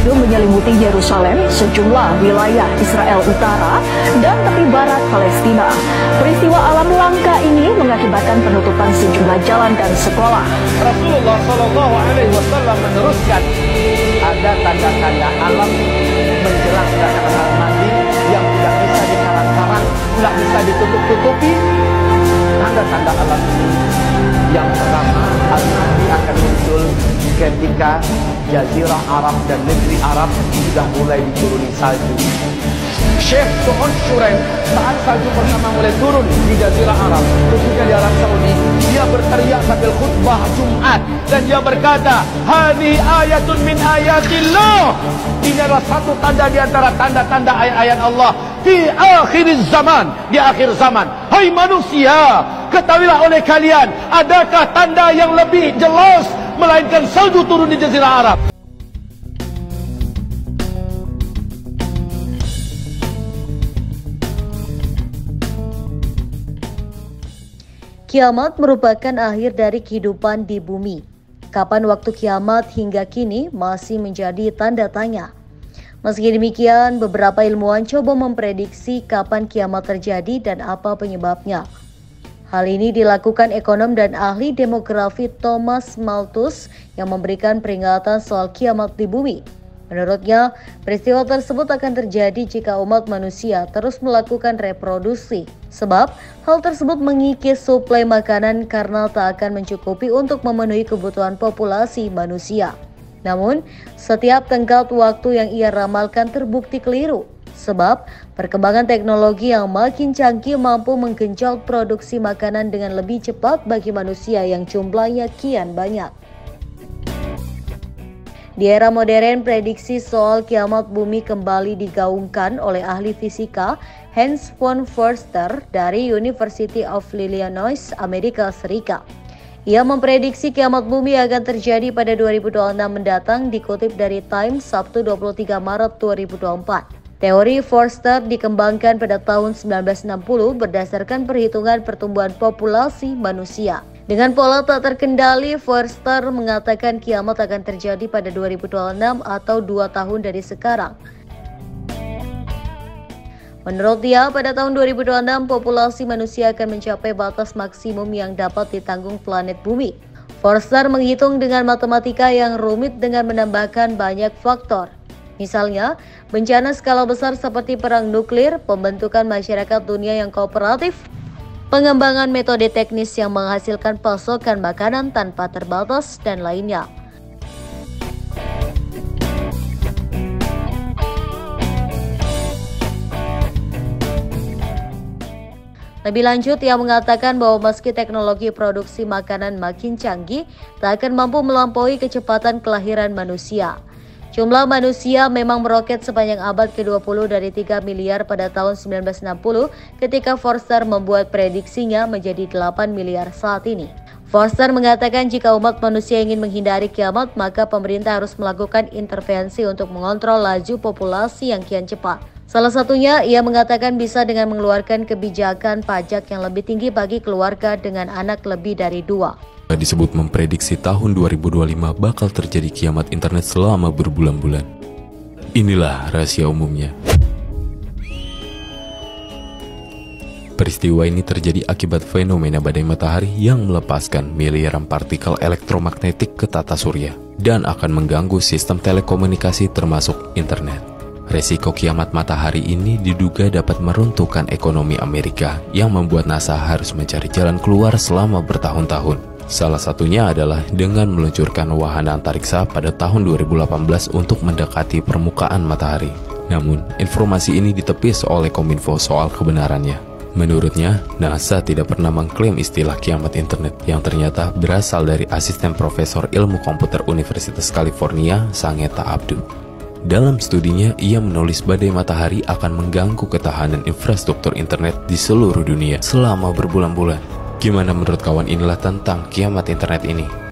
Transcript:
abu menyelimuti Yerusalem, sejumlah wilayah Israel Utara, dan tepi barat Palestina. Peristiwa alam langka ini mengakibatkan penutupan sejumlah jalan dan sekolah. Rasulullah SAW meneruskan, ada tanda-tanda alam menjelang kedatangan Nabi yang tidak bisa dikarang-karang, tidak bisa ditutup-tutupi. Tanda-tanda alam ini, yang pertama, Al-Mahdi akan muncul ketika Jazirah Arab dan negeri Arab sudah mulai dituruni salju. Syekh Su'un Syurem, saat salju pertama mulai turun di Jazirah Arab, khususnya di Arab Saudi, dia berteriak sambil khutbah Jumat dan dia berkata, "Hadhi ayatun min ayatillah." Ini adalah satu tanda di antara tanda-tanda ayat-ayat Allah di akhir zaman, di akhir zaman. Hai manusia, ketahuilah oleh kalian, adakah tanda yang lebih jelas melainkan salju turun di Jazirah Arab? Kiamat merupakan akhir dari kehidupan di bumi. Kapan waktu kiamat hingga kini masih menjadi tanda tanya. Meski demikian, beberapa ilmuwan coba memprediksi kapan kiamat terjadi dan apa penyebabnya. Hal ini dilakukan ekonom dan ahli demografi Thomas Malthus yang memberikan peringatan soal kiamat di bumi. Menurutnya, peristiwa tersebut akan terjadi jika umat manusia terus melakukan reproduksi. Sebab, hal tersebut mengikis suplai makanan karena tak akan mencukupi untuk memenuhi kebutuhan populasi manusia. Namun, setiap tenggat waktu yang ia ramalkan terbukti keliru. Sebab, perkembangan teknologi yang makin canggih mampu menggenjot produksi makanan dengan lebih cepat bagi manusia yang jumlahnya kian banyak. Di era modern, prediksi soal kiamat bumi kembali digaungkan oleh ahli fisika Hans von Förster dari University of Illinois, Amerika Serikat. Ia memprediksi kiamat bumi akan terjadi pada 2026 mendatang, dikutip dari Time, Sabtu 23 Maret 2024. Teori Förster dikembangkan pada tahun 1960 berdasarkan perhitungan pertumbuhan populasi manusia. Dengan pola tak terkendali, Förster mengatakan kiamat akan terjadi pada 2026 atau 2 tahun dari sekarang. Menurut dia, pada tahun 2026 populasi manusia akan mencapai batas maksimum yang dapat ditanggung planet bumi. Förster menghitung dengan matematika yang rumit dengan menambahkan banyak faktor. Misalnya, bencana skala besar seperti perang nuklir, pembentukan masyarakat dunia yang kooperatif, pengembangan metode teknis yang menghasilkan pasokan makanan tanpa terbatas, dan lainnya. Lebih lanjut, ia mengatakan bahwa meski teknologi produksi makanan makin canggih, tak akan mampu melampaui kecepatan kelahiran manusia. Jumlah manusia memang meroket sepanjang abad ke-20 dari 3 miliar pada tahun 1960 ketika Förster membuat prediksinya menjadi 8 miliar saat ini. Förster mengatakan jika umat manusia ingin menghindari kiamat, maka pemerintah harus melakukan intervensi untuk mengontrol laju populasi yang kian cepat. Salah satunya, ia mengatakan bisa dengan mengeluarkan kebijakan pajak yang lebih tinggi bagi keluarga dengan anak lebih dari 2. Disebut memprediksi tahun 2025 bakal terjadi kiamat internet selama berbulan-bulan. Inilah rahasia umumnya. Peristiwa ini terjadi akibat fenomena badai matahari yang melepaskan miliaran partikel elektromagnetik ke tata surya dan akan mengganggu sistem telekomunikasi termasuk internet. Resiko kiamat matahari ini diduga dapat meruntuhkan ekonomi Amerika yang membuat NASA harus mencari jalan keluar selama bertahun-tahun. Salah satunya adalah dengan meluncurkan wahana antariksa pada tahun 2018 untuk mendekati permukaan matahari. Namun, informasi ini ditepis oleh Kominfo soal kebenarannya. Menurutnya, NASA tidak pernah mengklaim istilah kiamat internet yang ternyata berasal dari asisten profesor ilmu komputer Universitas California, Sangeta Abdu. Dalam studinya, ia menulis badai matahari akan mengganggu ketahanan infrastruktur internet di seluruh dunia selama berbulan-bulan. Gimana menurut kawan inilah tentang kiamat internet ini?